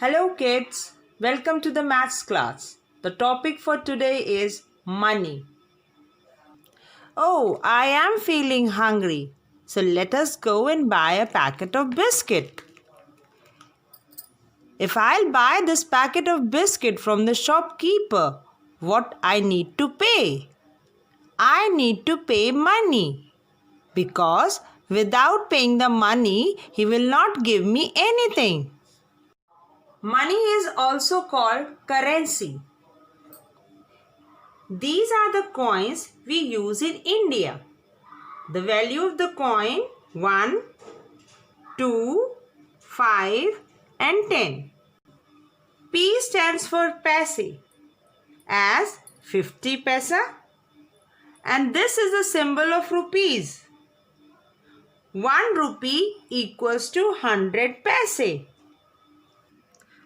Hello kids, welcome to the maths class. The topic for today is money. Oh, I am feeling hungry. So let us go and buy a packet of biscuit. If I'll buy this packet of biscuit from the shopkeeper, what I need to pay? I need to pay money. Because without paying the money, he will not give me anything. Money is also called currency. These are the coins we use in India. The value of the coin 1, 2, 5 and 10. P stands for paise as 50 paisa, and this is the symbol of rupees. 1 rupee equals to 100 paise.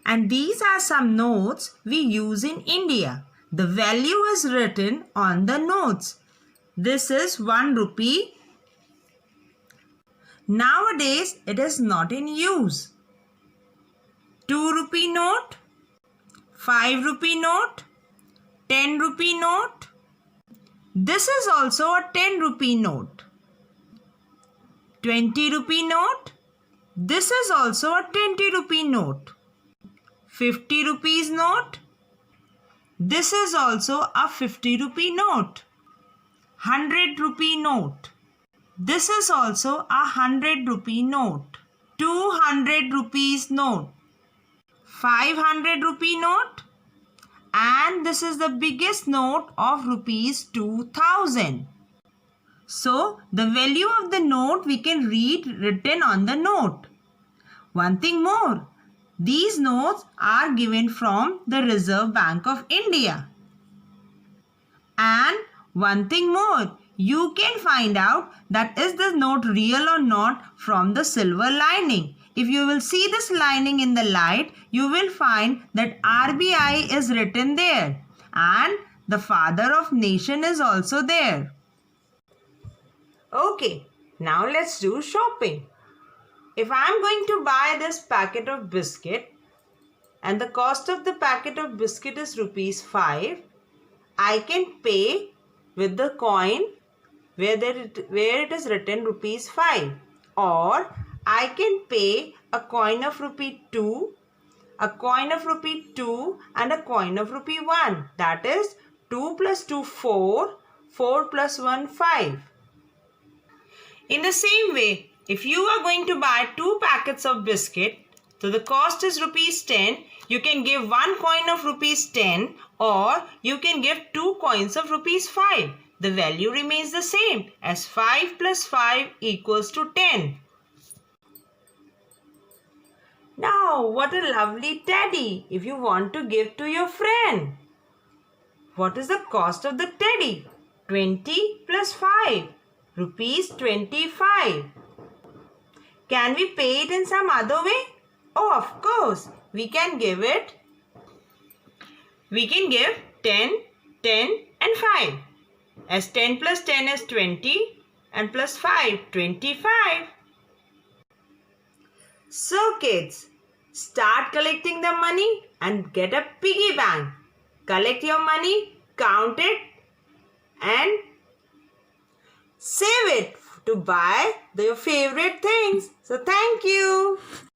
And these are some notes we use in India. The value is written on the notes. This is 1 rupee. Nowadays, it is not in use. 2 rupee note, 5 rupee note, 10 rupee note. This is also a 10 rupee note. 20 rupee note. This is also a 20 rupee note. 50 rupees note. This is also a 50 rupee note. 100 rupee note. This is also a 100 rupee note. 200 rupees note. 500 rupee note. And this is the biggest note of rupees 2000. So, the value of the note we can read written on the note. One thing more. These notes are given from the Reserve Bank of India. And one thing more, you can find out that is the note real or not from the silver lining. If you will see this lining in the light, you will find that RBI is written there and the father of nation is also there. Okay, now let's do shopping. If I am going to buy this packet of biscuit and the cost of the packet of biscuit is rupees 5, I can pay with the coin where it is written rupees 5, or I can pay a coin of rupee 2, a coin of rupee 2 and a coin of rupee 1. That is 2 plus 2 4, 4 plus 1 5. In the same way, if you are going to buy 2 packets of biscuit, so the cost is rupees 10, you can give 1 coin of rupees 10 or you can give 2 coins of rupees 5. The value remains the same as 5 plus 5 equals to 10. Now, what a lovely teddy if you want to give to your friend. What is the cost of the teddy? 20 plus 5, rupees 25. Can we pay it in some other way? Oh, of course. We can give 10, 10 and 5. As 10 plus 10 is 20 and plus 5, 25. So kids, start collecting the money and get a piggy bank. Collect your money, count it and save it to buy your favorite things. So thank you.